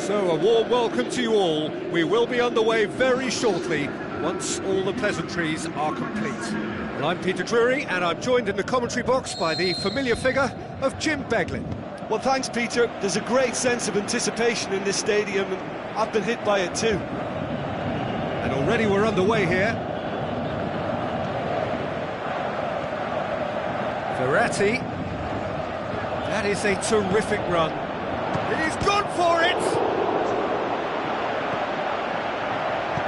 So, a warm welcome to you all. We will be underway very shortly, once all the pleasantries are complete. Well, I'm Peter Drury, and I'm joined in the commentary box by the familiar figure of Jim Beglin. Well, thanks, Peter. There's a great sense of anticipation in this stadium, and I've been hit by it too. And already we're underway here. Verratti. That is a terrific run. It is gone for it!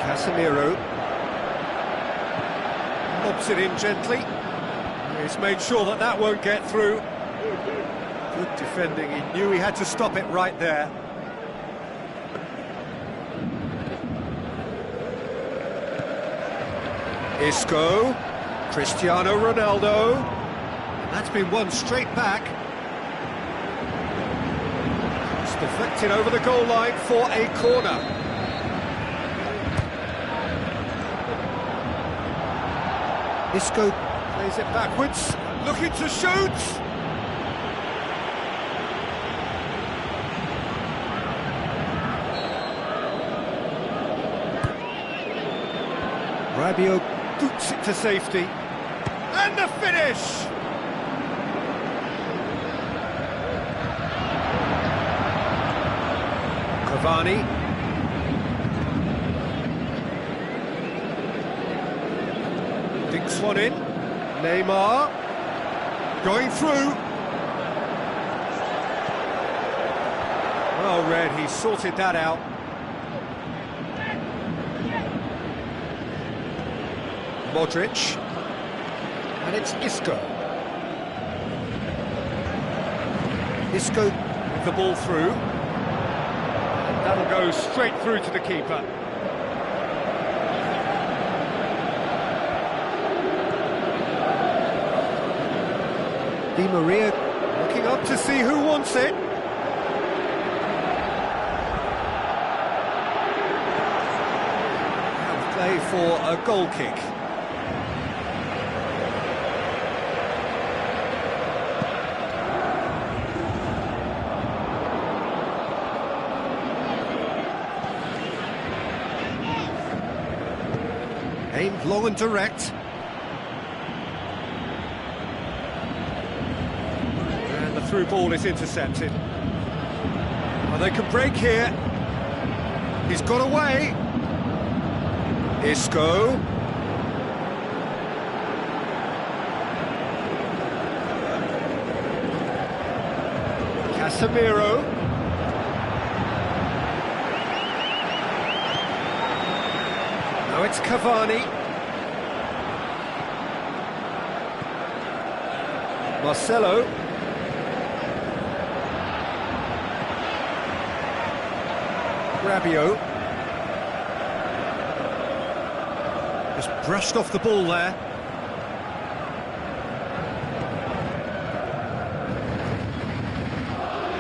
Casemiro. Lobs it in gently. He's made sure that that won't get through. Good defending, he knew he had to stop it right there. Isco, Cristiano Ronaldo, and that's been won straight back. It's deflected over the goal line for a corner. Isco plays it backwards, looking to shoot! Rabiot boots it to safety. And the finish! Cavani. Dinks one in. Neymar. Going through. Well read, he sorted that out. Modric, and it's Isco. Isco with the ball through, and that'll go straight through to the keeper. Di Maria looking up to see who wants it. Now play for a goal kick. Aimed long and direct. And the through ball is intercepted. Well, they can break here. He's got away. Isco. Casemiro. Now it's Cavani. Marcelo. Rabiot. Just brushed off the ball there.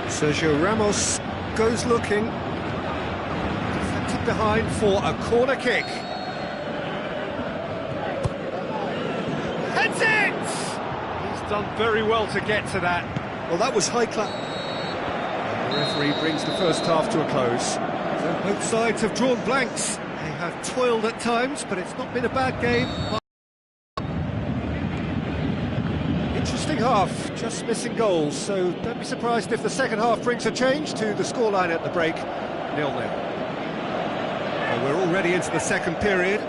Sergio Ramos goes looking. Deflected behind for a corner kick. Heads it! He's done very well to get to that. Well, that was high class. The referee brings the first half to a close. So both sides have drawn blanks. They have toiled at times, but it's not been a bad game. Interesting half, just missing goals, so don't be surprised if the second half brings a change to the scoreline at the break, 0-0. Well, we're already into the second period.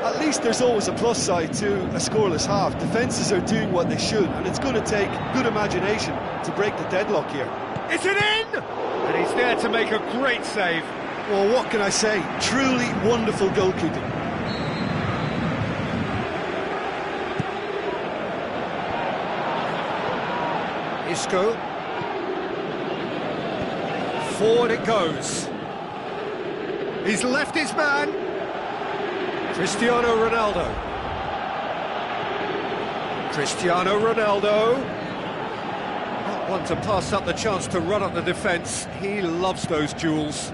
At least there's always a plus side to a scoreless half. Defences are doing what they should, and it's going to take good imagination to break the deadlock here. Is it in? And he's there to make a great save. Well, what can I say? Truly wonderful goalkeeping. Isco. Forward it goes. He's left his man. Cristiano Ronaldo. Cristiano Ronaldo. Not one to pass up the chance to run up the defence. He loves those duels.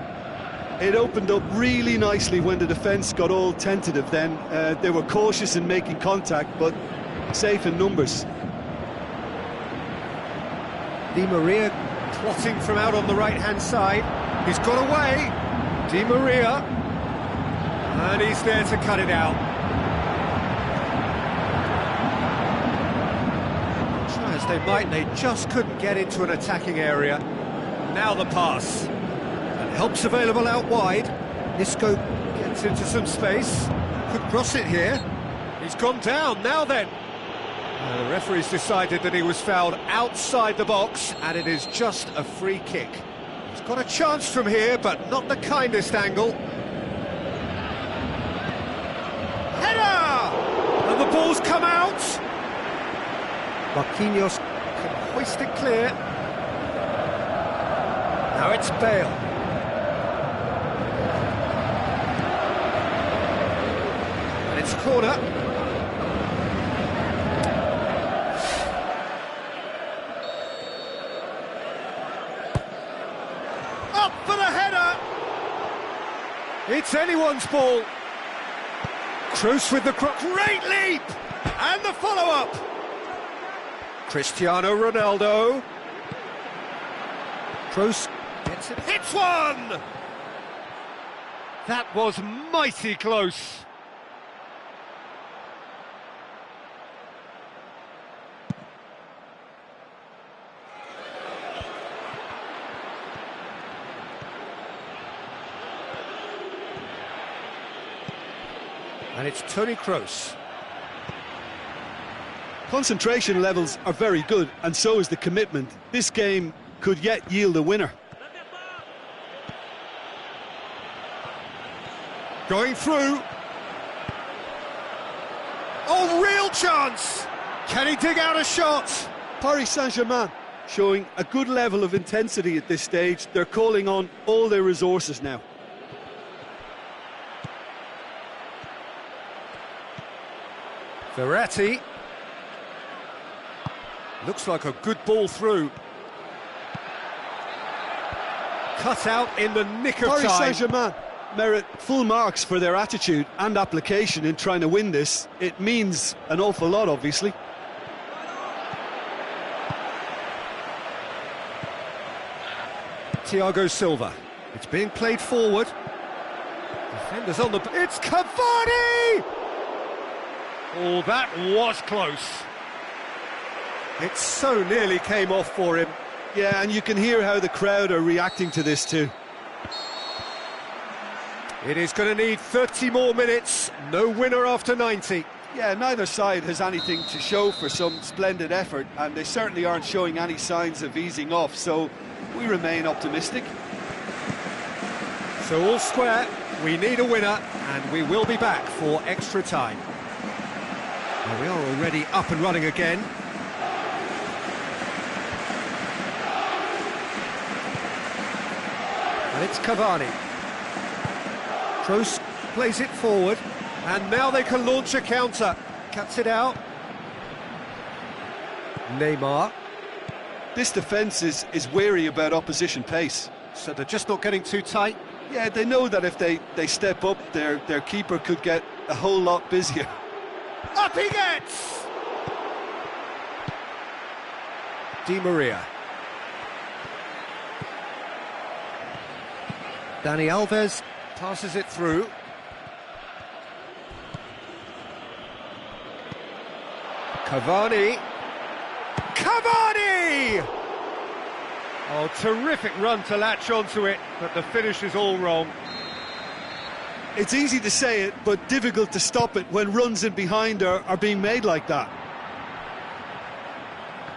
It opened up really nicely when the defence got all tentative then. They were cautious in making contact, but safe in numbers. Di Maria plotting from out on the right-hand side. He's got away. Di Maria. And he's there to cut it out. Try as they might, they just couldn't get into an attacking area. Now the pass. And help's available out wide. Isco gets into some space. Could cross it here. He's gone down, now then. The referee's decided that he was fouled outside the box, and it is just a free kick. He's got a chance from here, but not the kindest angle. Header! And the ball's come out. Marquinhos can hoist it clear. Now it's Bale. And it's a corner. Up for the header! It's anyone's ball. Kroos with the cross. Great leap! And the follow-up. Cristiano Ronaldo. Kroos gets it. Hits one! That was mighty close. And it's Toni Kroos. Concentration levels are very good, and so is the commitment. This game could yet yield a winner. Going through. Oh, real chance! Can he dig out a shot? Paris Saint-Germain showing a good level of intensity at this stage. They're calling on all their resources now. Verratti. Looks like a good ball through. Cut out in the nick of Paris time. Saint-Germain merit full marks for their attitude and application in trying to win this. It means an awful lot, obviously. Thiago Silva. It's being played forward. Defenders on the... It's Cavani! Oh, that was close. It so nearly came off for him. Yeah, and you can hear how the crowd are reacting to this too. It is going to need 30 more minutes. No winner after 90. Yeah, neither side has anything to show for some splendid effort, and they certainly aren't showing any signs of easing off, so we remain optimistic. So all square, we need a winner, and we will be back for extra time. Well, we are already up and running again. And it's Cavani. Kroos plays it forward, and now they can launch a counter. Cuts it out. Neymar. This defence is wary about opposition pace. So they're just not getting too tight. Yeah, they know that if they step up, their keeper could get a whole lot busier. Up he gets! Di Maria. Dani Alves passes it through. Cavani. Cavani! Oh, terrific run to latch onto it, but the finish is all wrong. It's easy to say it, but difficult to stop it when runs in behind are being made like that.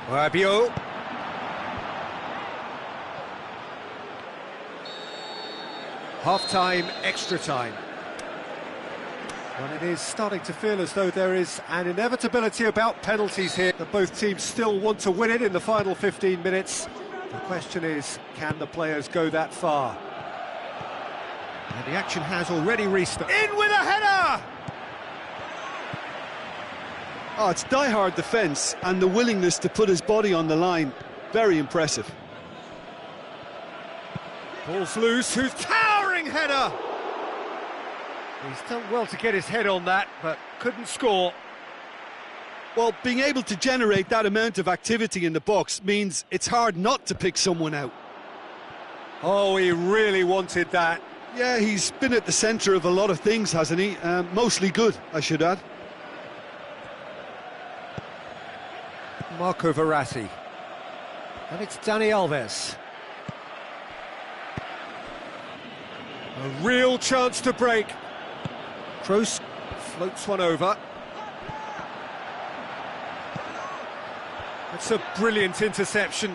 Rabiot. Half-time, extra time. Well, it is starting to feel as though there is an inevitability about penalties here, that both teams still want to win it in the final 15 minutes. The question is, can the players go that far? And the action has already restarted. In with a header! Oh, it's die-hard defence and the willingness to put his body on the line. Very impressive. Ball's loose, who's towering header! He's done well to get his head on that, but couldn't score. Well, being able to generate that amount of activity in the box means it's hard not to pick someone out. Oh, he really wanted that. Yeah, he's been at the centre of a lot of things, hasn't he? Mostly good, I should add. Marco Verratti. And it's Dani Alves. A real chance to break. Kroos floats one over. It's a brilliant interception.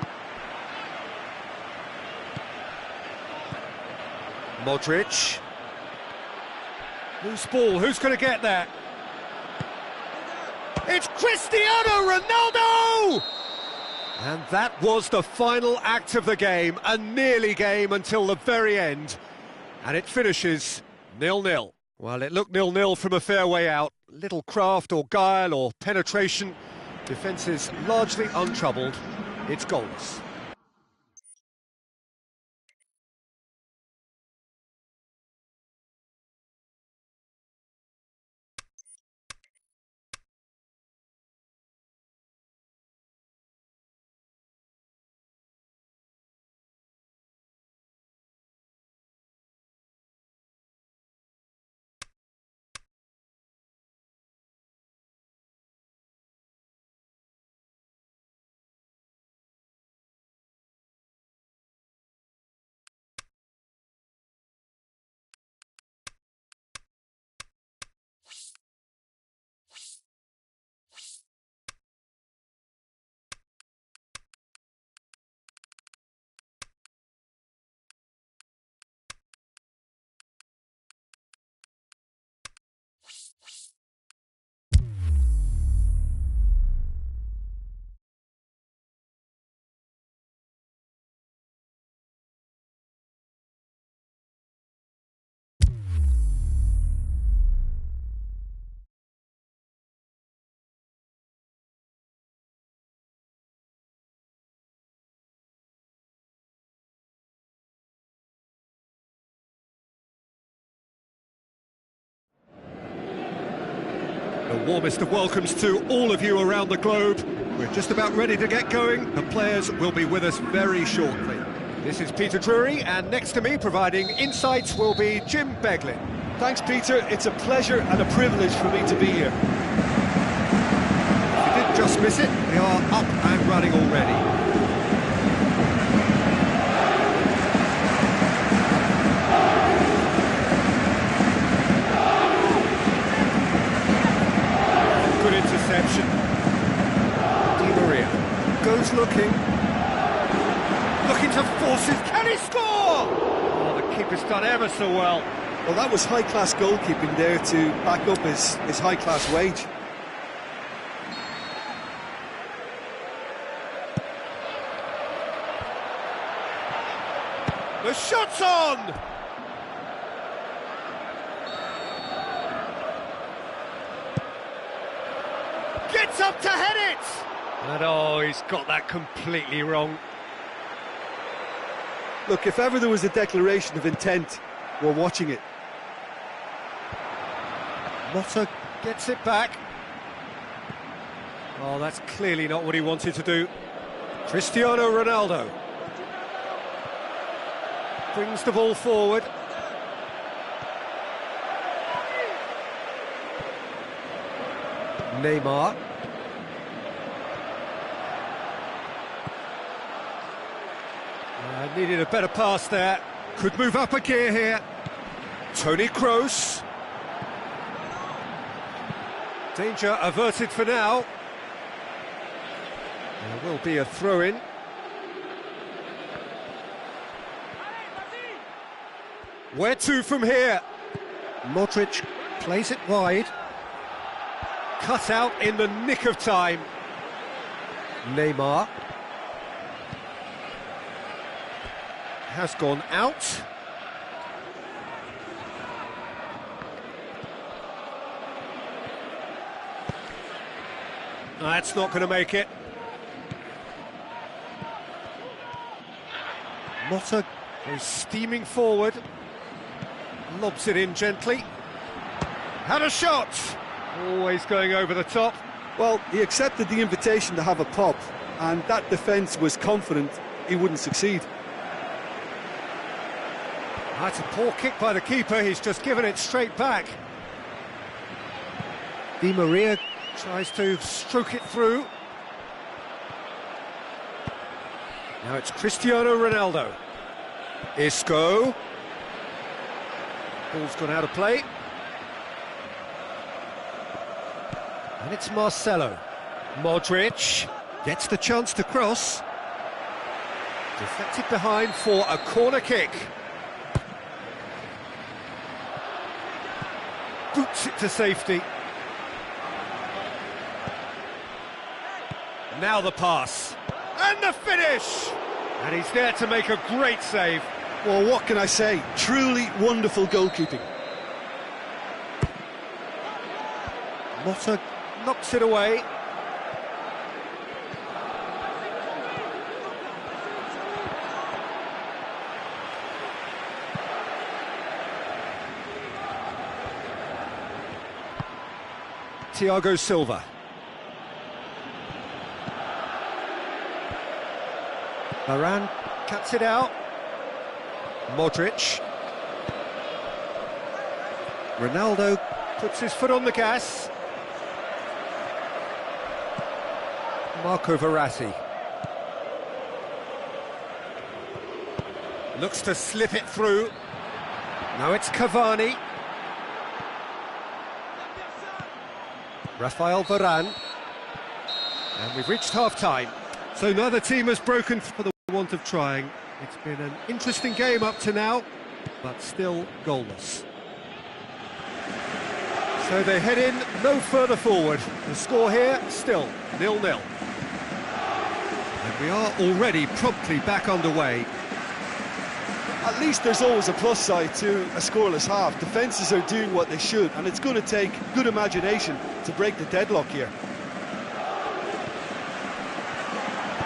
Modric. Loose ball, who's going to get there? It's Cristiano Ronaldo! And that was the final act of the game, a nearly game until the very end. And it finishes 0-0. Well, it looked 0-0 from a fair way out. Little craft or guile or penetration. Defence is largely untroubled. It's goalless. The warmest of welcomes to all of you around the globe. We're just about ready to get going. The players will be with us very shortly. This is Peter Drury, and next to me providing insights will be Jim Beglin. Thanks, Peter. It's a pleasure and a privilege for me to be here. If you didn't just miss it, we are up and running already. Good interception. Di Maria goes looking to force it. Can he score? Oh, the keeper's done ever so well. Well, that was high-class goalkeeping there to back up his high-class wage. The shot's on! Gets up to head it! And oh, he's got that completely wrong. Look, if ever there was a declaration of intent, we're watching it. Motta gets it back. Oh, that's clearly not what he wanted to do. Cristiano Ronaldo brings the ball forward. Neymar. Needed a better pass there. Could move up a gear here. Toni Kroos. Danger averted for now. There will be a throw-in. Where to from here? Modric plays it wide. Cut out in the nick of time. Neymar. Has gone out. That's not going to make it. Motta goes steaming forward. Lobs it in gently. Had a shot! Always going over the top. Well, he accepted the invitation to have a pop, and that defence was confident he wouldn't succeed. That's a poor kick by the keeper, he's just given it straight back. Di Maria tries to stroke it through. Now it's Cristiano Ronaldo. Isco. Ball's gone out of play. And it's Marcelo. Modric gets the chance to cross. Deflected behind for a corner kick. Boots it to safety. Now the pass. And the finish! And he's there to make a great save. Well, what can I say? Truly wonderful goalkeeping. Motta knocks it away. Thiago Silva. Varane cuts it out. Modric. Ronaldo puts his foot on the gas. Marco Verratti. Looks to slip it through. Now it's Cavani. Rafael Varane. And we've reached half-time. So neither team has broken for the want of trying. It's been an interesting game up to now, but still goalless. So they head in no further forward. The score here, still 0-0. And we are already promptly back underway. At least there's always a plus side to a scoreless half. Defences are doing what they should, and it's going to take good imagination to break the deadlock here.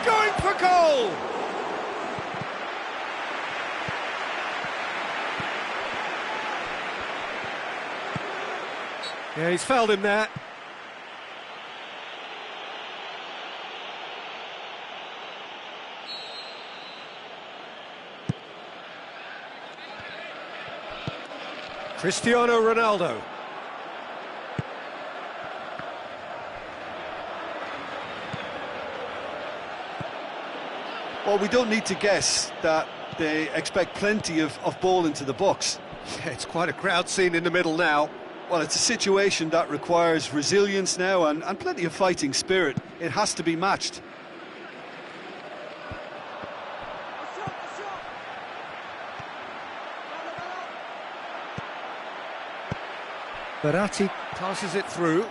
Going for goal! Yeah, he's fouled him there. Cristiano Ronaldo. Well, we don't need to guess that they expect plenty of ball into the box. Yeah, it's quite a crowd scene in the middle now. Well, it's a situation that requires resilience now and plenty of fighting spirit. It has to be matched. Verratti passes it through.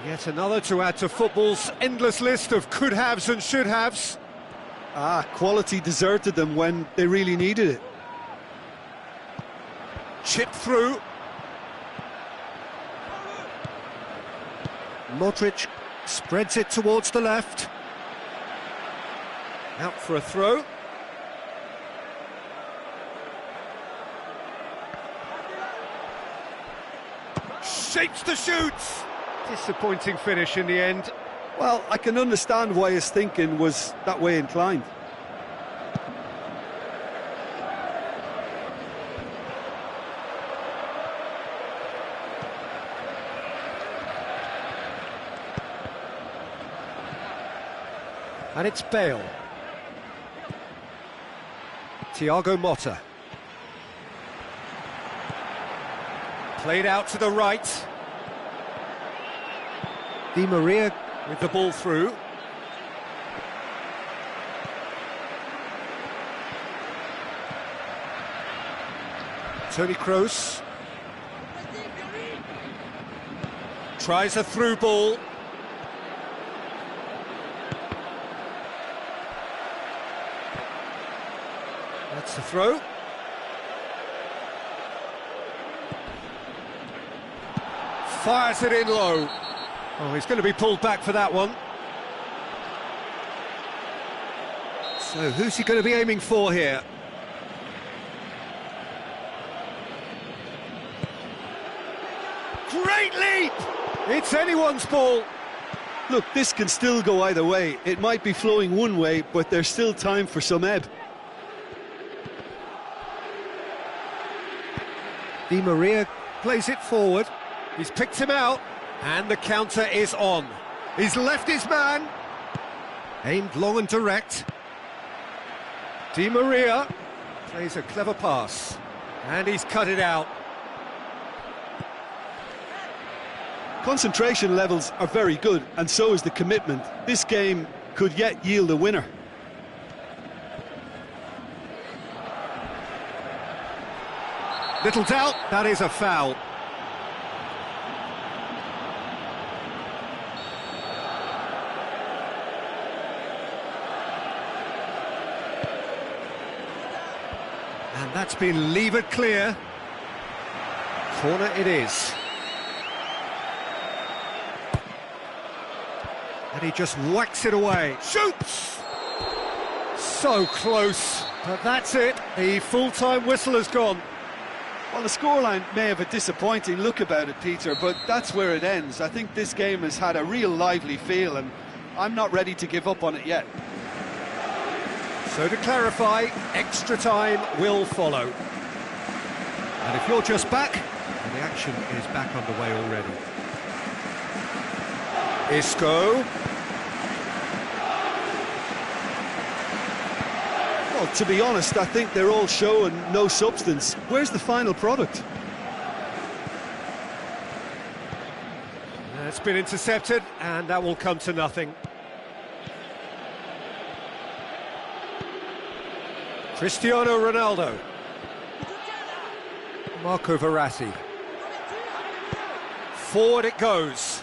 Yet another to add to football's endless list of could-haves and should-haves. Quality deserted them when they really needed it. Chip through. Modric spreads it towards the left. Out for a throw. Shapes to shoot. Disappointing finish in the end. Well, I can understand why his thinking was that way inclined. And it's Bale. Thiago Motta. Played out to the right. Di Maria with the ball through. Toni Kroos. Tries a through ball. That's the throw. Fires it in low. Oh, he's going to be pulled back for that one. So who's he going to be aiming for here? Great leap! It's anyone's ball. Look, this can still go either way. It might be flowing one way, but there's still time for some ebb. Di Maria plays it forward. He's picked him out, and the counter is on. He's left his man. Aimed long and direct. Di Maria plays a clever pass, and he's cut it out. Concentration levels are very good, and so is the commitment. This game could yet yield a winner. Little doubt, that is a foul. And that's been levered clear. Corner it is. And he just whacks it away. Shoots! So close, but that's it. The full-time whistle has gone. Well, the scoreline may have a disappointing look about it, Peter, but that's where it ends. I think this game has had a real lively feel, and I'm not ready to give up on it yet. So to clarify, extra time will follow. And if you're just back, then the action is back underway already. Isco. Well, to be honest, I think they're all show and no substance. Where's the final product? It's been intercepted, and that will come to nothing. Cristiano Ronaldo. Marco Verratti. Forward it goes.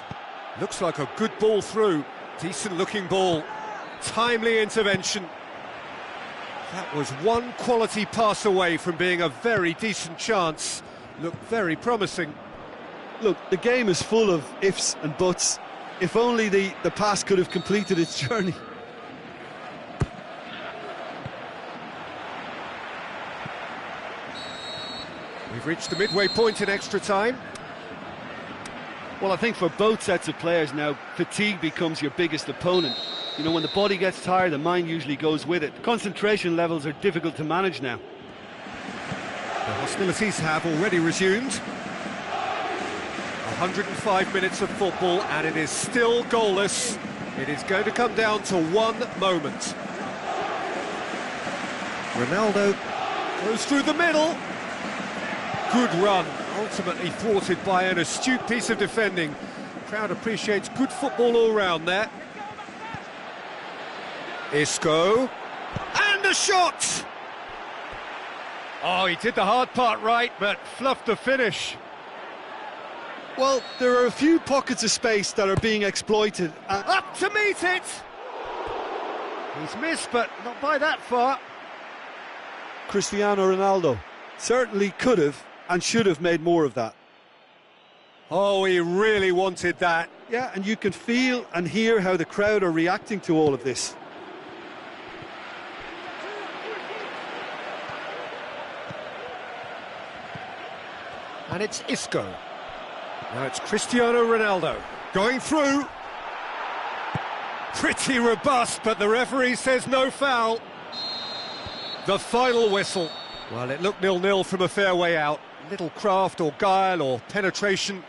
Looks like a good ball through. Decent looking ball. Timely intervention. That was one quality pass away from being a very decent chance. Looked very promising. Look, the game is full of ifs and buts. If only the pass could have completed its journey. We've reached the midway point in extra time. Well, I think for both sets of players now, fatigue becomes your biggest opponent. You know, when the body gets tired, the mind usually goes with it. Concentration levels are difficult to manage now. The hostilities have already resumed. 105 minutes of football, and it is still goalless. It is going to come down to one moment. Ronaldo goes through the middle. Good run, ultimately thwarted by an astute piece of defending. Crowd appreciates good football all round there. Isco, and a shot! Oh, he did the hard part right, but fluffed the finish. Well, there are a few pockets of space that are being exploited. Up to meet it! He's missed, but not by that far. Cristiano Ronaldo certainly could have and should have made more of that. Oh, he really wanted that. Yeah, and you can feel and hear how the crowd are reacting to all of this. And it's Isco. Now it's Cristiano Ronaldo going through. Pretty robust, but the referee says no foul. The final whistle. Well, it looked 0-0 from a fair way out. Little craft or guile or penetration.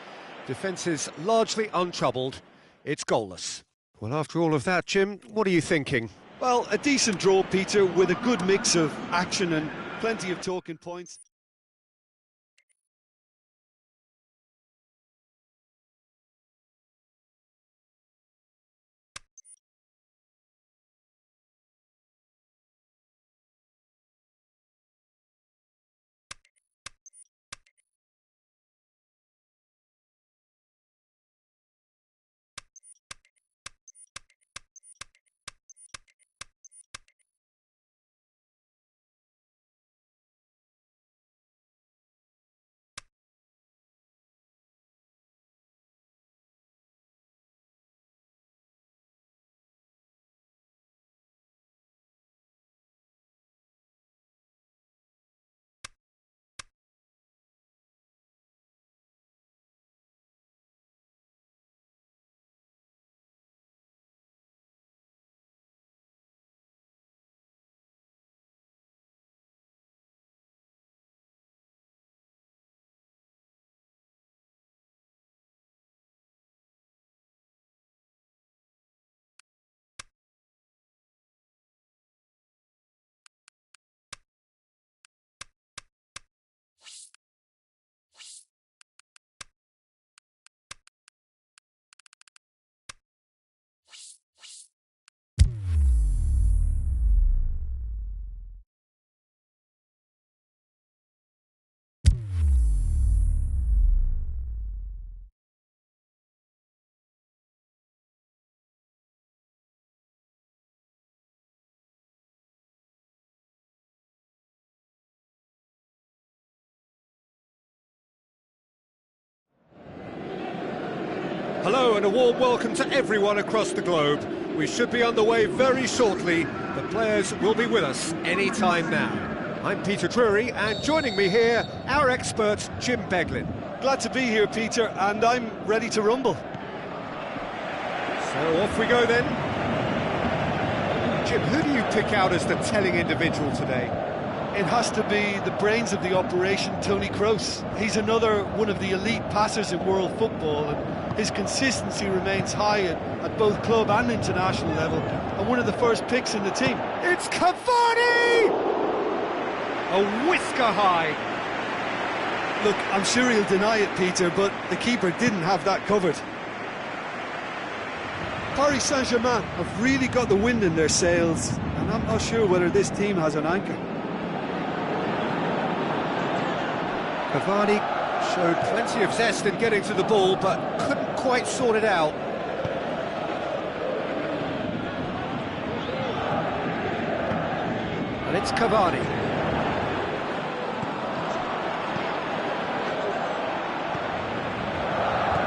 Defence is largely untroubled. It's goalless. Well, after all of that, Jim, what are you thinking? Well, a decent draw, Peter, with a good mix of action and plenty of talking points. Hello and a warm welcome to everyone across the globe. We should be underway very shortly. The players will be with us any time now. I'm Peter Drury, and joining me here, our expert Jim Beglin. Glad to be here, Peter, and I'm ready to rumble. So off we go then. Jim, who do you pick out as the telling individual today? It has to be the brains of the operation, Toni Kroos. He's another one of the elite passers in world football, and his consistency remains high at both club and international level, and one of the first picks in the team. It's Cavani! A whisker high. Look, I'm sure he'll deny it, Peter, but the keeper didn't have that covered. Paris Saint-Germain have really got the wind in their sails, and I'm not sure whether this team has an anchor. Cavani showed plenty of zest in getting to the ball, but couldn't quite sort it out. And it's Cavani.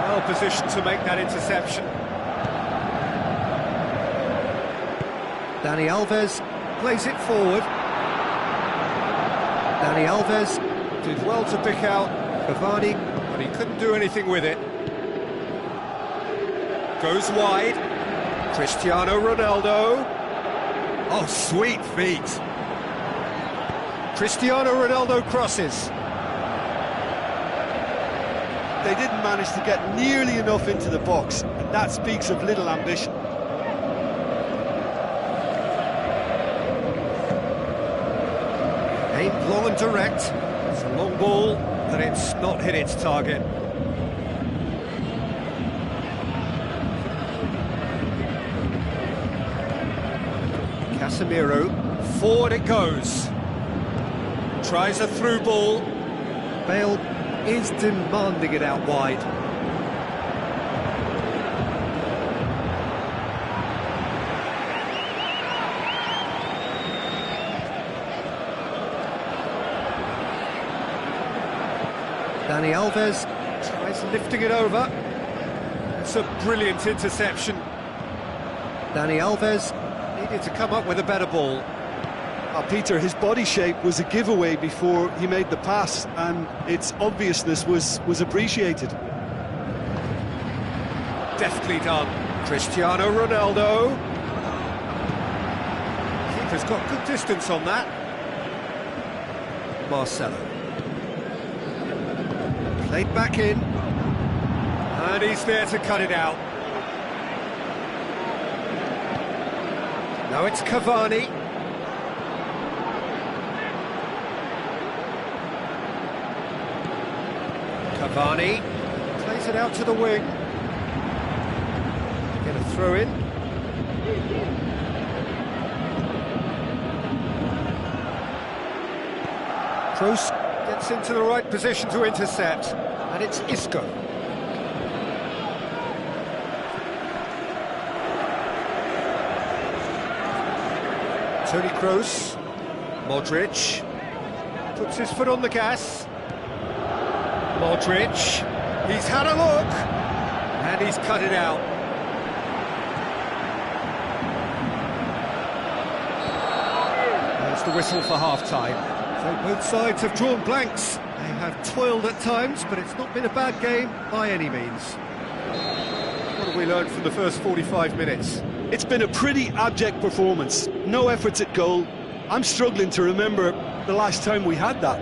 Well positioned to make that interception. Dani Alves plays it forward. Dani Alves did well to pick out Cavani, but he couldn't do anything with it. Goes wide. Cristiano Ronaldo. Oh, sweet feet. Cristiano Ronaldo crosses. They didn't manage to get nearly enough into the box, and that speaks of little ambition. Aimed long and direct. It's a long ball, but it's not hit its target. Casemiro, forward it goes. Tries a through ball. Bale is demanding it out wide. Dani Alves tries lifting it over. It's a brilliant interception. Dani Alves needed to come up with a better ball. Peter, his body shape was a giveaway before he made the pass, and its obviousness was appreciated. Deftly done. Cristiano Ronaldo. Keeper's got good distance on that. Marcelo. Played back in. And he's there to cut it out. Now it's Cavani. Cavani plays it out to the wing. Get a throw in. Kroos gets into the right position to intercept, and it's Isco. Toni Kroos, Modric puts his foot on the gas. Modric, he's had a look, and he's cut it out. There's the whistle for half-time. So both sides have drawn blanks. They have toiled at times, but it's not been a bad game by any means. What have we learned from the first 45 minutes? It's been a pretty abject performance. No efforts at goal. I'm struggling to remember the last time we had that.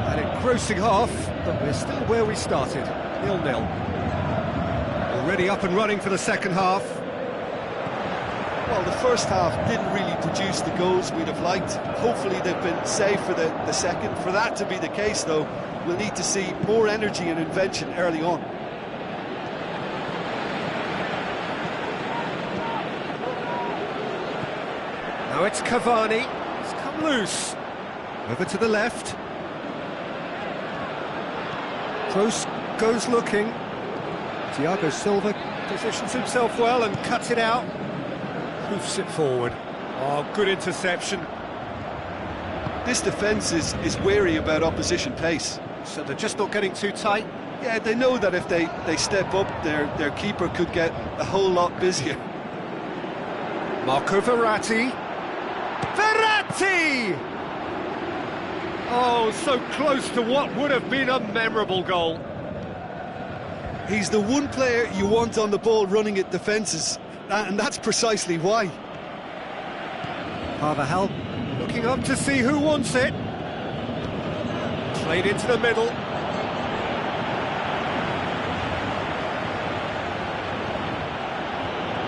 An engrossing half, but we're still where we started, 0-0. Already up and running for the second half. Well, the first half didn't really produce the goals we'd have liked. Hopefully they've been saved for the second. For that to be the case, though, we'll need to see more energy and invention early on. Now it's Cavani. He's come loose. Over to the left. Kroos goes looking. Thiago Silva positions himself well and cuts it out. Hoofs it forward. Oh, good interception. This defence is wary about opposition pace. So they're just not getting too tight. Yeah, they know that if they step up, their keeper could get a whole lot busier. Marco Verratti. Verratti! Oh, so close to what would have been a memorable goal. He's the one player you want on the ball running at defences, and that's precisely why. Carvajal looking up to see who wants it. Played into the middle.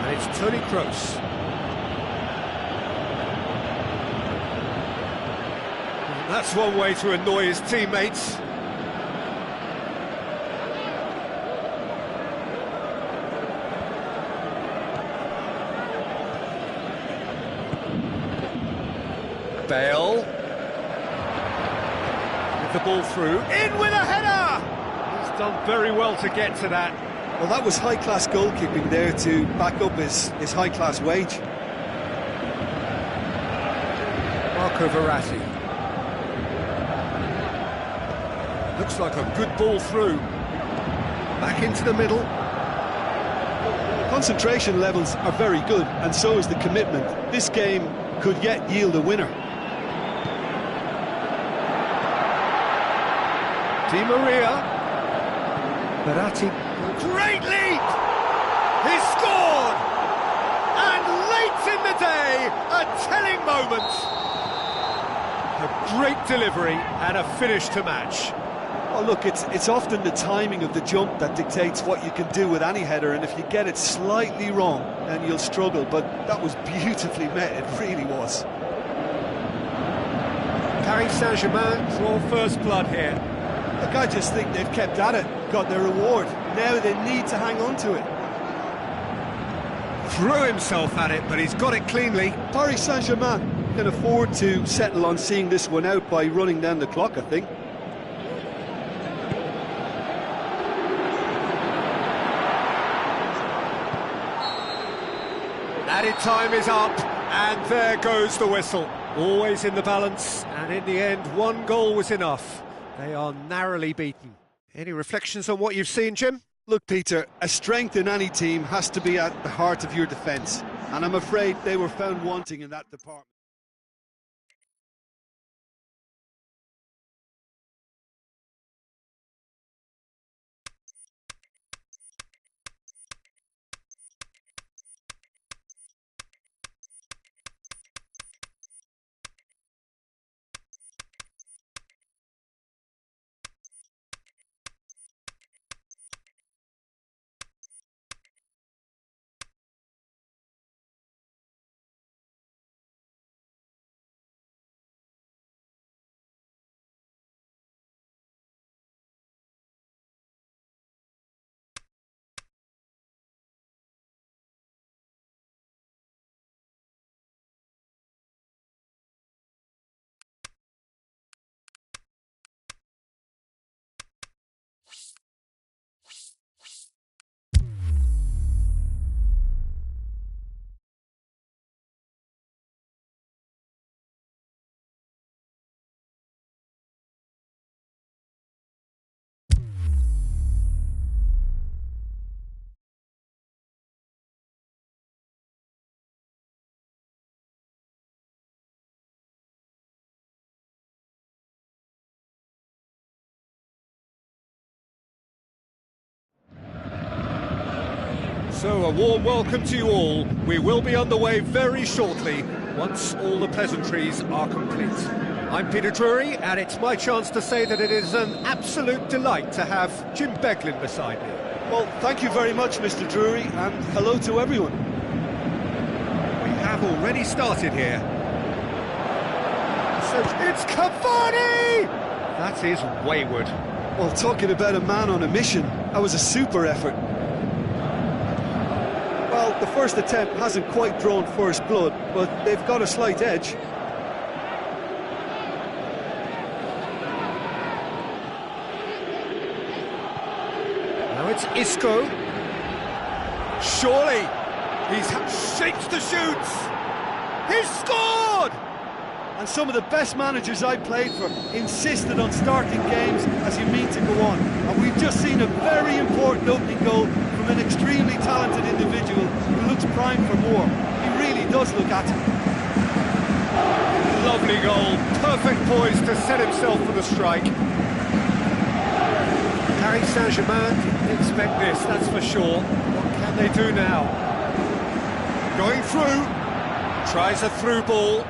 And it's Toni Kroos. That's one way to annoy his teammates. Bale. With the ball through. In with a header! He's done very well to get to that. Well, that was high-class goalkeeping there to back up his high-class wage. Marco Verratti. Looks like a good ball through. Back into the middle. Concentration levels are very good, and so is the commitment. This game could yet yield a winner. Di Maria. Verratti. Great leap! He's scored! And late in the day, a telling moment. A great delivery and a finish to match. Oh, look, it's often the timing of the jump that dictates what you can do with any header, and if you get it slightly wrong, then you'll struggle, but that was beautifully met, it really was. Paris Saint-Germain draw first blood here. Look, I just think they've kept at it, got their reward. Now they need to hang on to it. Threw himself at it, but he's got it cleanly. Paris Saint-Germain can afford to settle on seeing this one out by running down the clock, I think. Added time is up, and there goes the whistle. Always in the balance, and in the end, one goal was enough. They are narrowly beaten. Any reflections on what you've seen, Jim? Look, Peter, a strength in any team has to be at the heart of your defence, and I'm afraid they were found wanting in that department. So, a warm welcome to you all. We will be underway very shortly, once all the pleasantries are complete. I'm Peter Drury, and it's my chance to say that it is an absolute delight to have Jim Beglin beside me. Well, thank you very much, Mr. Drury, and hello to everyone. We have already started here. So it's Cavani! That is wayward. Well, talking about a man on a mission, that was a super effort. Well, the first attempt hasn't quite drawn first blood, but they've got a slight edge. Now it's Isco. Surely, he's shakes the shoots. He's scored! And some of the best managers I played for insisted on starting games as you mean to go on. And we've just seen a very important opening goal from an extremely talented individual who looks primed for more. He really does look at it. Lovely goal, perfect poise to set himself for the strike. Paris Saint-Germain didn't expect this, that's for sure. What can they do now? Going through, tries a through ball.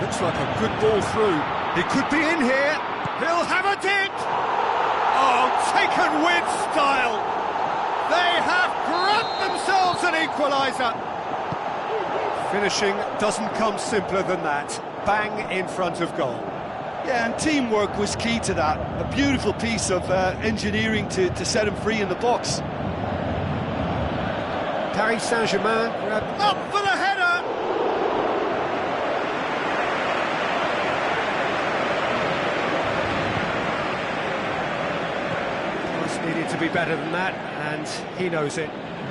Looks like a good ball through. He could be in here. He'll have a dip. Oh, taken with style. They have grabbed themselves an equaliser. Finishing doesn't come simpler than that. Bang in front of goal. Yeah, and teamwork was key to that. A beautiful piece of engineering to set him free in the box. Paris Saint-Germain grabbed up for the header. Pass needed to be better than that, and he knows it.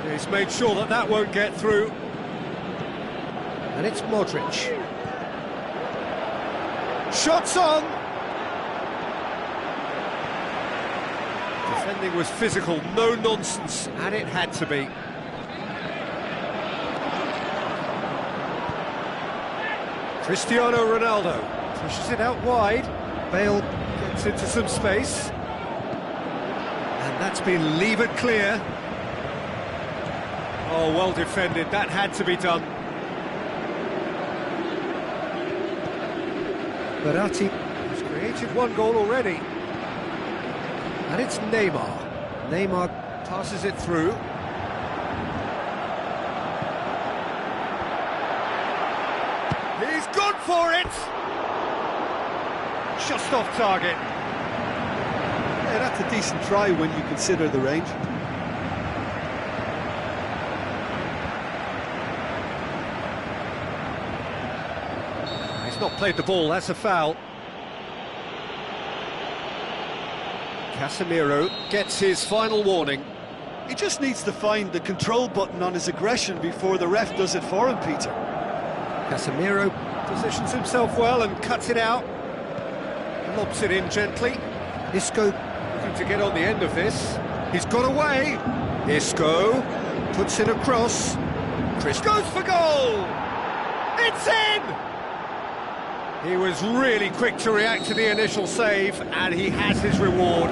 He's made sure that that won't get through. And it's Modric. Shots on! Defending was physical, no nonsense, and it had to be. Cristiano Ronaldo pushes it out wide. Bale gets into some space. And that's been levered clear. Oh, well defended, that had to be done. Verratti has created one goal already. And it's Neymar. Neymar passes it through. He's gone for it! Just off target. Yeah, that's a decent try when you consider the range. He's not played the ball, that's a foul. Casemiro gets his final warning. He just needs to find the control button on his aggression before the ref does it for him, Peter. Casemiro positions himself well and cuts it out. Lobs it in gently. Isco looking to get on the end of this. He's got away. Isco puts it across. Chris goes for goal. It's in! He was really quick to react to the initial save, and he has his reward.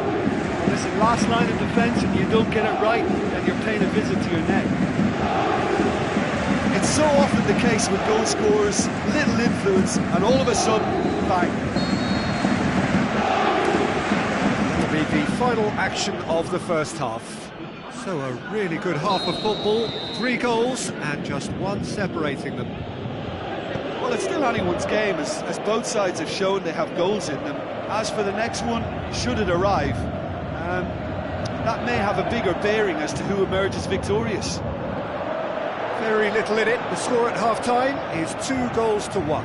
Listen, last line of defence, if you don't get it right, then you're paying a visit to your net. It's so often the case with goal scorers, little influence, and all of a sudden, bang. That'll be the final action of the first half. So a really good half of football, 3 goals, and just one separating them. Well, it's still anyone's game, as both sides have shown they have goals in them. As for the next one, should it arrive, that may have a bigger bearing as to who emerges victorious. Very little in it. The score at half-time is 2 goals to 1.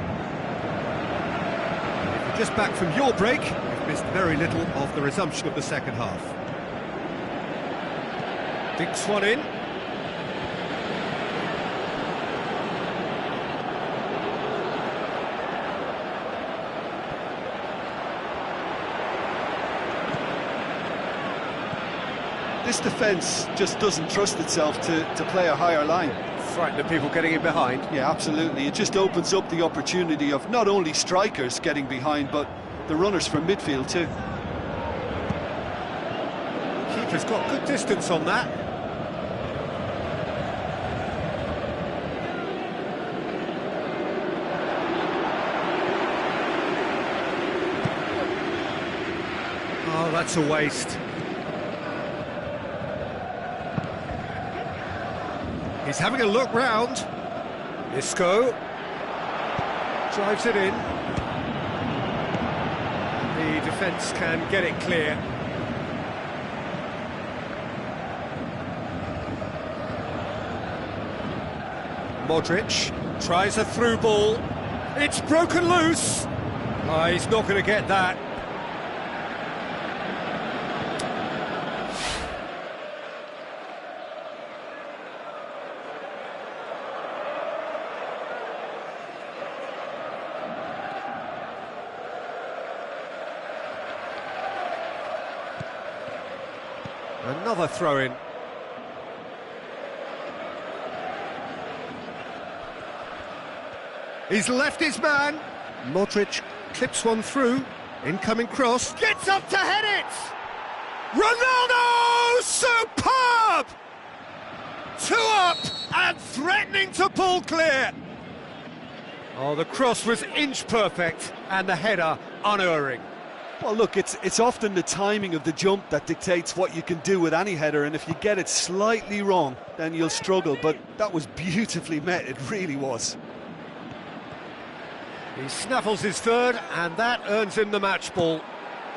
If you're just back from your break, you've missed very little of the resumption of the second half. Dinks one in. This defence just doesn't trust itself to play a higher line. Frightened of people getting in behind. Yeah, absolutely. It just opens up the opportunity of not only strikers getting behind, but the runners from midfield too. Keeper's got good distance on that. Oh, that's a waste. He's having a look round. Isco drives it in. The defence can get it clear. Modric tries a through ball. It's broken loose. Oh, he's not going to get that. Another throw-in. He's left his man. Modric clips one through. Incoming cross. Gets up to head it! Ronaldo! Superb! 2 up and threatening to pull clear. Oh, the cross was inch perfect and the header unerring. Well, look, it's often the timing of the jump that dictates what you can do with any header, and if you get it slightly wrong, then you'll struggle, but that was beautifully met, it really was. He snaffles his third, and that earns him the match ball.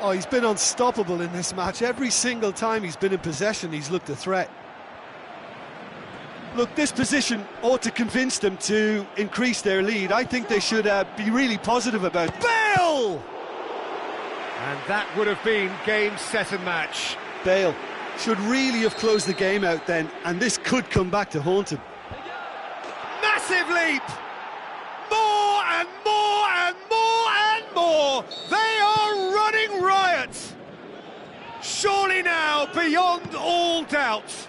Oh, he's been unstoppable in this match. Every single time he's been in possession, he's looked a threat. Look, this position ought to convince them to increase their lead. I think they should be really positive about it. Bale! And that would have been game, set and match. Bale should really have closed the game out then, and this could come back to haunt him. Massive leap! More and more and more and more! They are running riot! Surely now, beyond all doubt.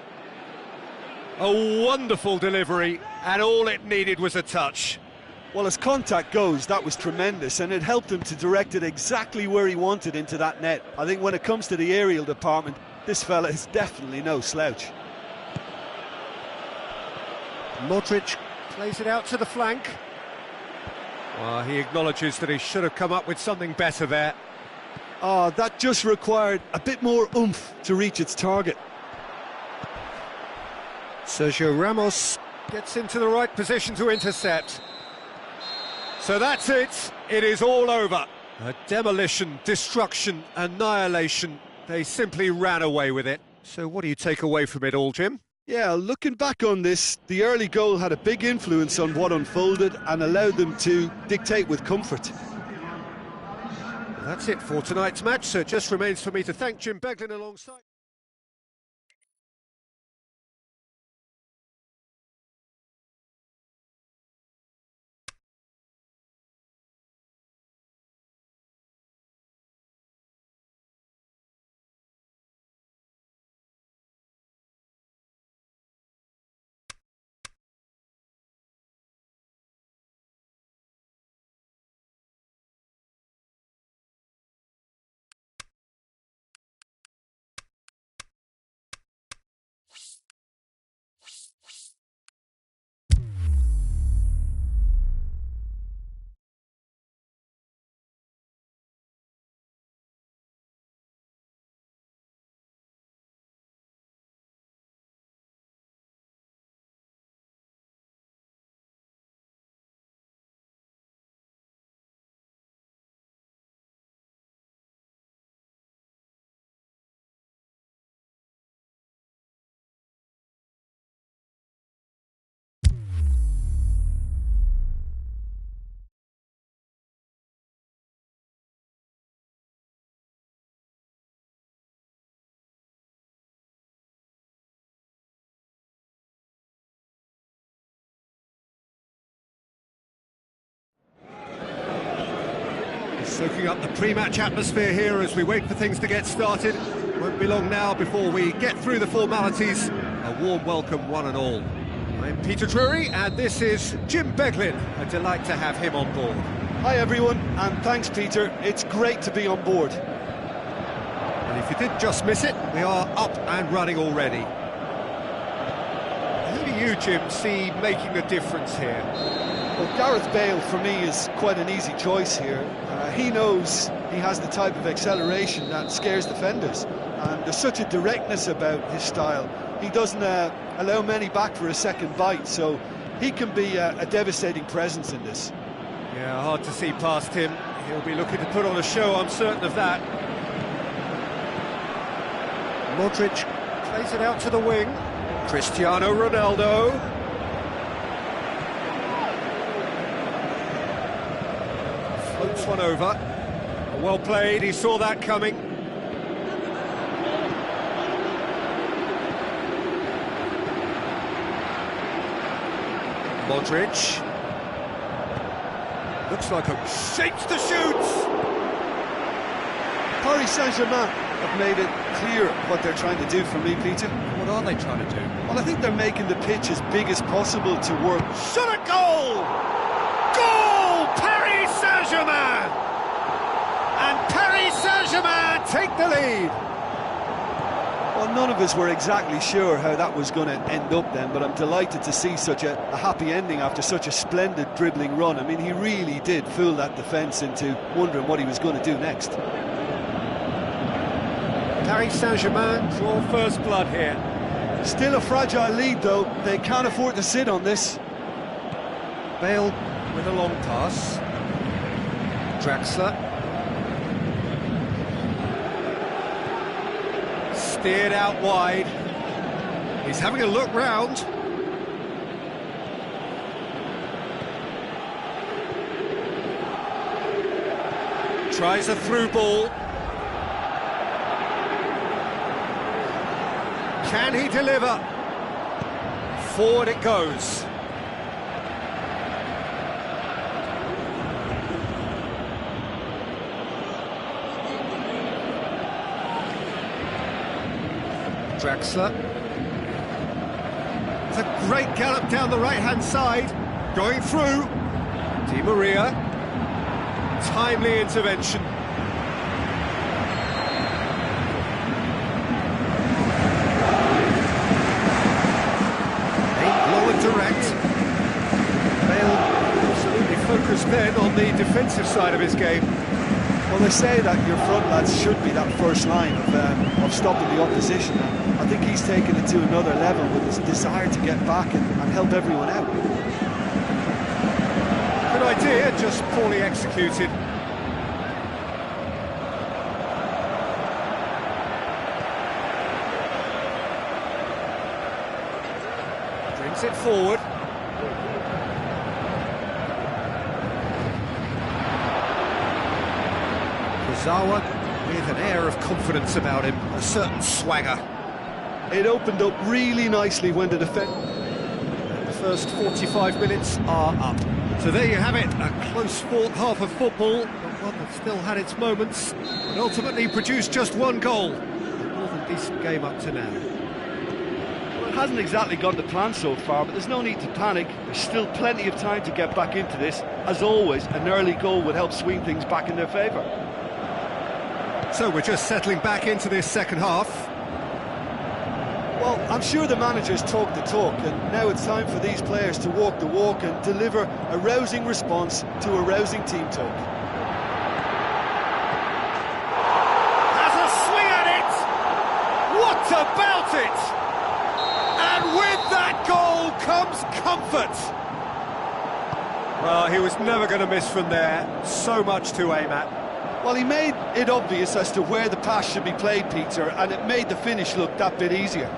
A wonderful delivery, and all it needed was a touch. Well, as contact goes, that was tremendous, and it helped him to direct it exactly where he wanted into that net. I think when it comes to the aerial department, this fella is definitely no slouch. Modric plays it out to the flank. Well, he acknowledges that he should have come up with something better there. Oh, that just required a bit more oomph to reach its target. Sergio Ramos gets into the right position to intercept. So that's it. It is all over. A demolition, destruction, annihilation. They simply ran away with it. So what do you take away from it all, Jim? Yeah, looking back on this, the early goal had a big influence on what unfolded and allowed them to dictate with comfort. Well, that's it for tonight's match, so it just remains for me to thank Jim Beglin alongside. Soaking up the pre-match atmosphere here as we wait for things to get started. Won't be long now before we get through the formalities. A warm welcome, one and all. I'm Peter Drury, and this is Jim Beglin. A delight to have him on board. Hi everyone, and thanks Peter. It's great to be on board. And if you did just miss it, we are up and running already. Who do you, Jim, see making the difference here? Well, Gareth Bale, for me, is quite an easy choice here. He knows he has the type of acceleration that scares defenders, and there's such a directness about his style. He doesn't allow many back for a second bite, so he can be a devastating presence in this. Yeah, hard to see past him. He'll be looking to put on a show, I'm certain of that. Modric plays it out to the wing. Cristiano Ronaldo. Floats one over. Well played, he saw that coming. Modric. Looks like a shapes to shoot. Paris Saint-Germain have made it clear what they're trying to do for me, Peter. What are they trying to do? Well, I think they're making the pitch as big as possible to work. Shot at goal! Goal! Paris Saint-Germain! And Paris Saint-Germain take the lead. Well, none of us were exactly sure how that was going to end up then, but I'm delighted to see such a happy ending after such a splendid dribbling run. I mean, he really did fool that defence into wondering what he was going to do next. Paris Saint-Germain draw first blood here. Still a fragile lead, though. They can't afford to sit on this. Bale with a long pass. Draxler. Steered out wide. He's having a look round. Tries a through ball. Can he deliver? Forward it goes. Draxler. It's a great gallop down the right-hand side. Going through. Di Maria. Timely intervention. Aimed low and direct. Bale absolutely focused then on the defensive side of his game. Well, they say that your front lads should be that first line of stopping the opposition. I think he's taken it to another level with his desire to get back and help everyone out. Good idea, just poorly executed. Brings it forward. Zawa with an air of confidence about him, a certain swagger. It opened up really nicely when the defence... The first 45 minutes are up. So there you have it, a close fought half of football, but one that still had its moments, and ultimately produced just one goal. A more than decent game up to now. Well, it hasn't exactly gone to plan so far, but there's no need to panic. There's still plenty of time to get back into this. As always, an early goal would help swing things back in their favour. So we're just settling back into this second half. Well, I'm sure the managers talk the talk, and now it's time for these players to walk the walk and deliver a rousing response to a rousing team talk. Has a swing at it! What about it? And with that goal comes comfort! Well, he was never going to miss from there. So much to aim at. Well, he made it obvious as to where the pass should be played, Peter, and it made the finish look that bit easier.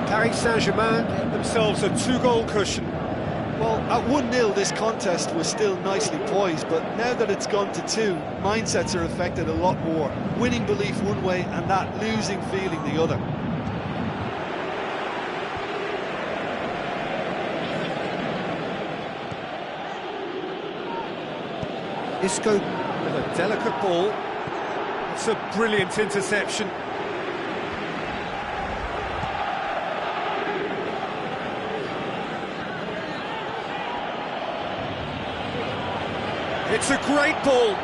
Paris Saint-Germain get themselves a two-goal cushion. Well, at 1-0 this contest was still nicely poised, but now that it's gone to 2, mindsets are affected a lot more. Winning belief one way and that losing feeling the other. Isco with a delicate ball. It's a brilliant interception. It's a great ball.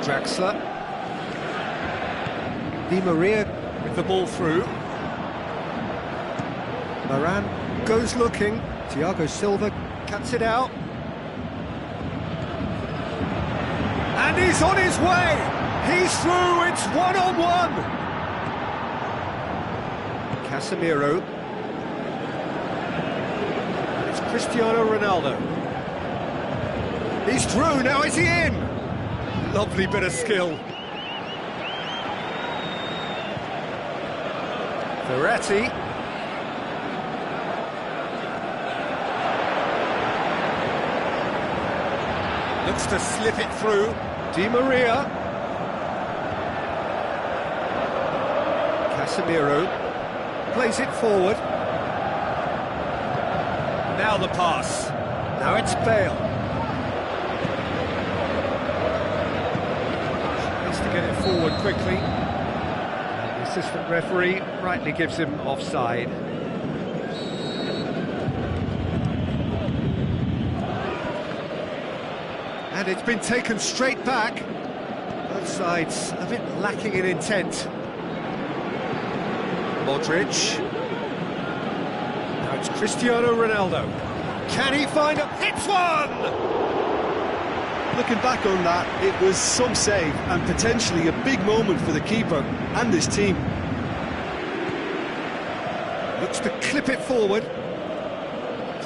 Draxler. Di Maria with the ball through. Moran goes looking. Thiago Silva cuts it out. And he's on his way. He's through. It's one-on-one. Casemiro. It's Cristiano Ronaldo. He's through. Now is he in? Lovely bit of skill. Verratti. Looks to slip it through. Di Maria. Casemiro plays it forward. Now the pass. Now it's Bale. Tries to get it forward quickly. And the assistant referee rightly gives him offside. And it's been taken straight back. Both sides a bit lacking in intent. Modric. Now it's Cristiano Ronaldo. Can he find a... Hits one! Looking back on that, it was some save and potentially a big moment for the keeper and his team. Looks to clip it forward.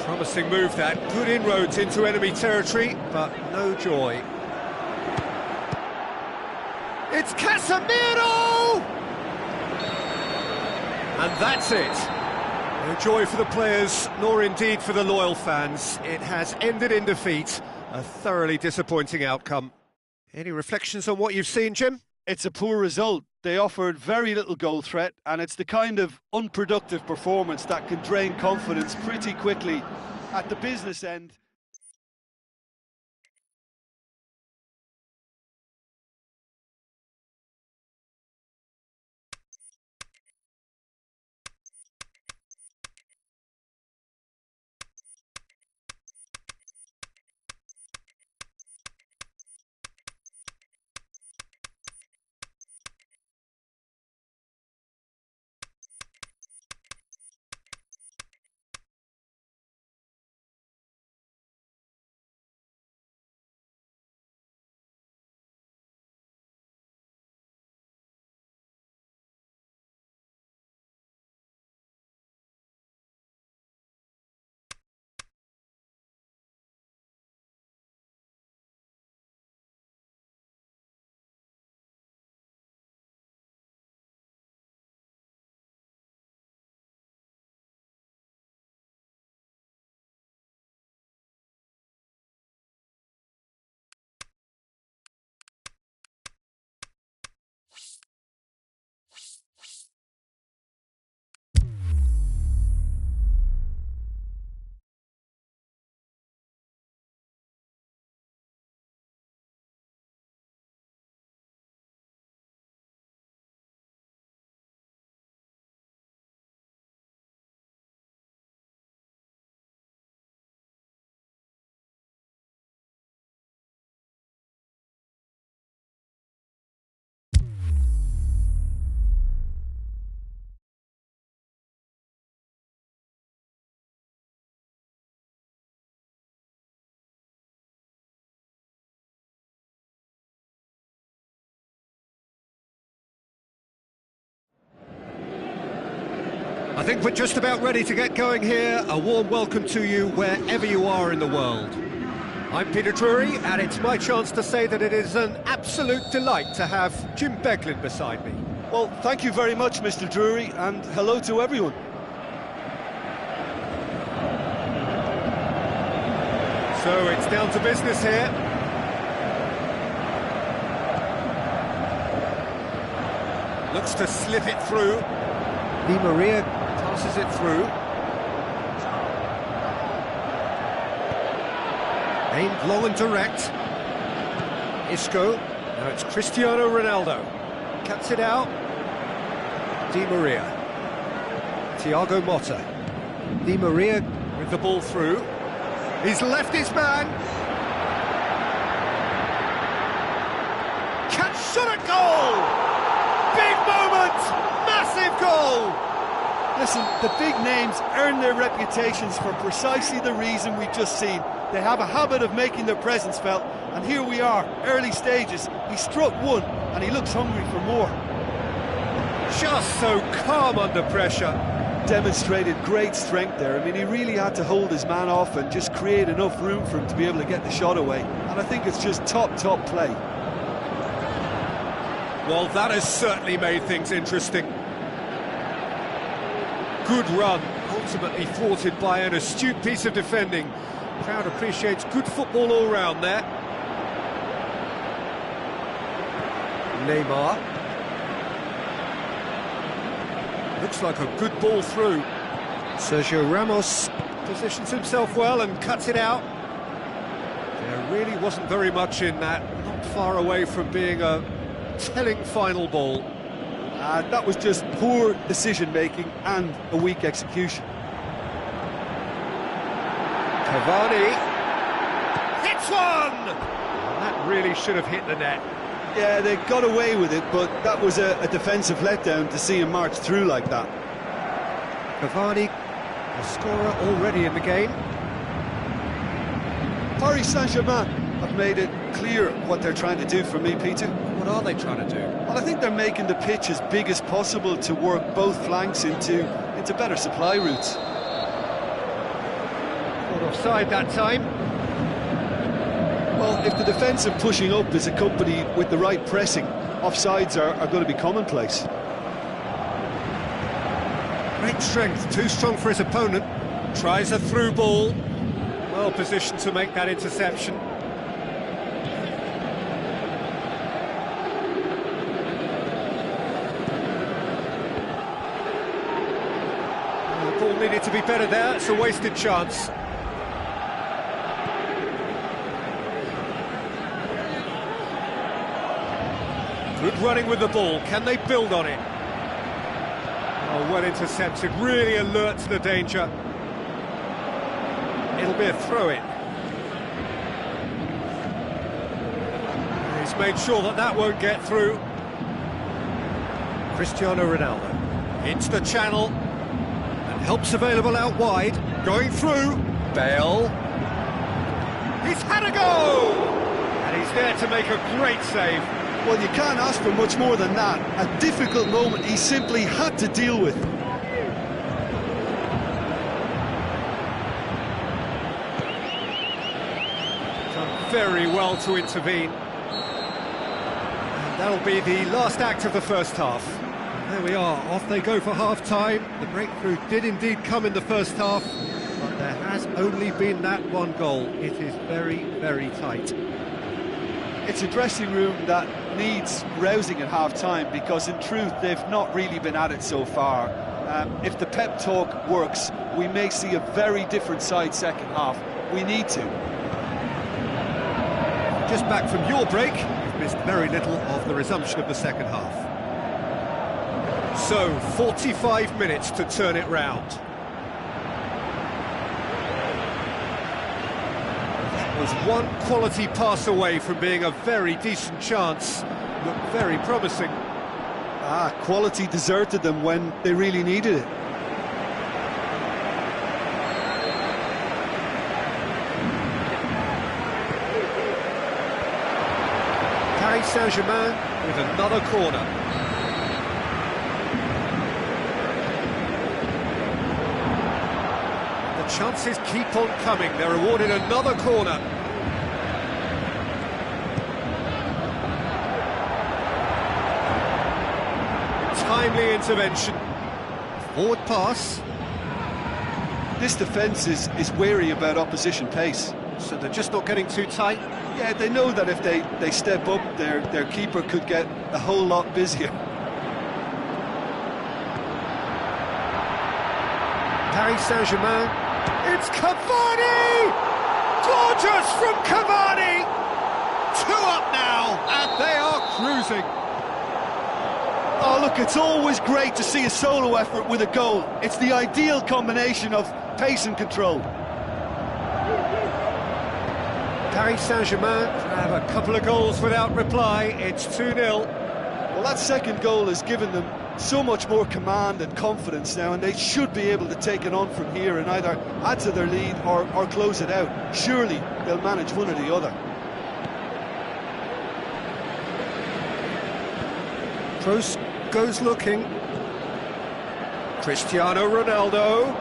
Promising move that. Good inroads into enemy territory, but no joy. It's Casemiro! And that's it. No joy for the players, nor indeed for the loyal fans. It has ended in defeat. A thoroughly disappointing outcome. Any reflections on what you've seen, Jim? It's a poor result. They offered very little goal threat, and it's the kind of unproductive performance that can drain confidence pretty quickly at the business end. I think we're just about ready to get going here. A warm welcome to you wherever you are in the world. I'm Peter Drury, and it's my chance to say that it is an absolute delight to have Jim Beglin beside me. Well, thank you very much, Mr. Drury, and hello to everyone. So it's down to business here. Looks to slip it through. Di Maria passes it through. Aimed long and direct. Isco. Now it's Cristiano Ronaldo. Cuts it out. Di Maria. Thiago Motta. Di Maria with the ball through. He's left his man. Catch shot at goal! Big moment! Massive goal! Listen, the big names earn their reputations for precisely the reason we've just seen. They have a habit of making their presence felt, and here we are, early stages. He struck one, and he looks hungry for more. Just so calm under pressure. Demonstrated great strength there. I mean, he really had to hold his man off and just create enough room for him to be able to get the shot away. And I think it's just top play. Well, that has certainly made things interesting. Good run, ultimately thwarted by an astute piece of defending. Crowd appreciates good football all round there. Neymar. Looks like a good ball through. Sergio Ramos positions himself well and cuts it out. really wasn't very much in that, not far away from being a telling final ball. That was just poor decision-making and a weak execution. Cavani hits one! That really should have hit the net. Yeah, they got away with it, but that was a defensive letdown to see him march through like that. Cavani, a scorer already in the game. Paris Saint-Germain have made it clear what they're trying to do for me, Peter. What are they trying to do? Well, I think they're making the pitch as big as possible to work both flanks into better supply routes. Not offside that time. Well, if the defensive pushing up is accompanied with the right pressing, offsides are going to be commonplace. Great strength, too strong for his opponent. Tries a through ball. Well positioned to make that interception. The ball needed to be better there, it's a wasted chance. Good running with the ball, can they build on it? Oh, well intercepted, really alert to the danger. It'll be a throw-in. He's made sure that that won't get through. Cristiano Ronaldo into the channel. And help's available out wide. Going through. Bale. He's had a go! And he's there to make a great save. Well, you can't ask for much more than that. A difficult moment he simply had to deal with. Done very well to intervene. And that'll be the last act of the first half. And there we are, off they go for half-time. The breakthrough did indeed come in the first half, but there has only been that one goal. It is very, very tight. It's a dressing room that needs rousing at half-time because, in truth, they've not really been at it so far. If the pep talk works, we may see a very different side second half. We need to. Just back from your break, you've missed very little of the resumption of the second half. So, 45 minutes to turn it round. Was one quality pass away from being a very decent chance. Looked very promising. Quality deserted them when they really needed it. Paris Saint-Germain with another corner. The chances keep on coming. They're awarded another corner. Timely intervention. Forward pass. This defence is wary about opposition pace. So they're just not getting too tight? Yeah, they know that if they step up, their keeper could get a whole lot busier. Paris Saint-Germain. It's Cavani! Gorgeous from Cavani! 2 up now, and they are cruising. Oh, look, it's always great to see a solo effort with a goal. It's the ideal combination of pace and control. Paris Saint-Germain have a couple of goals without reply. It's 2-0. Well, that second goal has given them so much more command and confidence now, and they should be able to take it on from here and either add to their lead or close it out. Surely they'll manage one or the other. Kroos goes looking. Cristiano Ronaldo.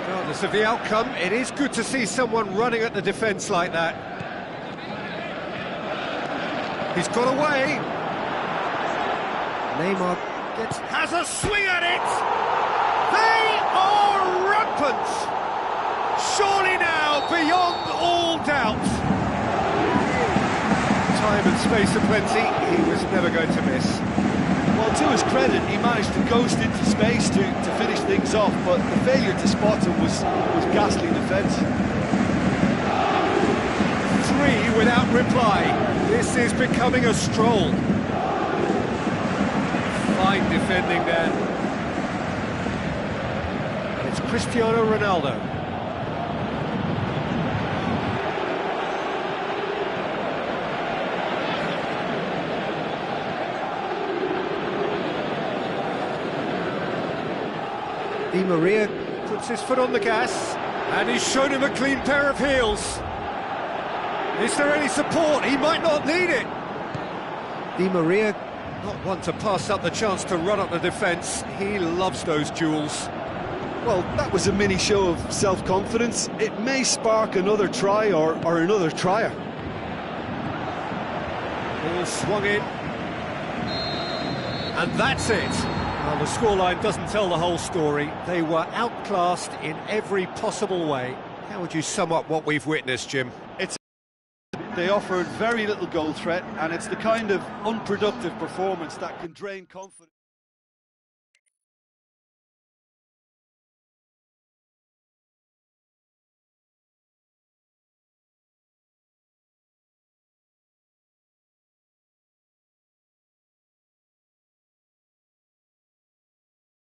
Regardless of the outcome, it is good to see someone running at the defence like that. He's got away. Neymar has a swing at it. They are rampant. Surely now, beyond all doubt. Time and space aplenty, he was never going to miss. Well, to his credit, he managed to ghost into space to finish things off, but the failure to spot him was ghastly defence. 3 without reply. This is becoming a stroll. Fine defending there. And it's Cristiano Ronaldo. Di Maria puts his foot on the gas, and he's shown him a clean pair of heels. Is there any support? He might not need it. Di Maria, not one to pass up the chance to run up the defence. He loves those duels. Well, that was a mini show of self-confidence. It may spark another try or another trier. Ball swung in. And that's it. Well, the scoreline doesn't tell the whole story. They were outclassed in every possible way. How would you sum up what we've witnessed, Jim? They offered very little goal threat, and it's the kind of unproductive performance that can drain confidence.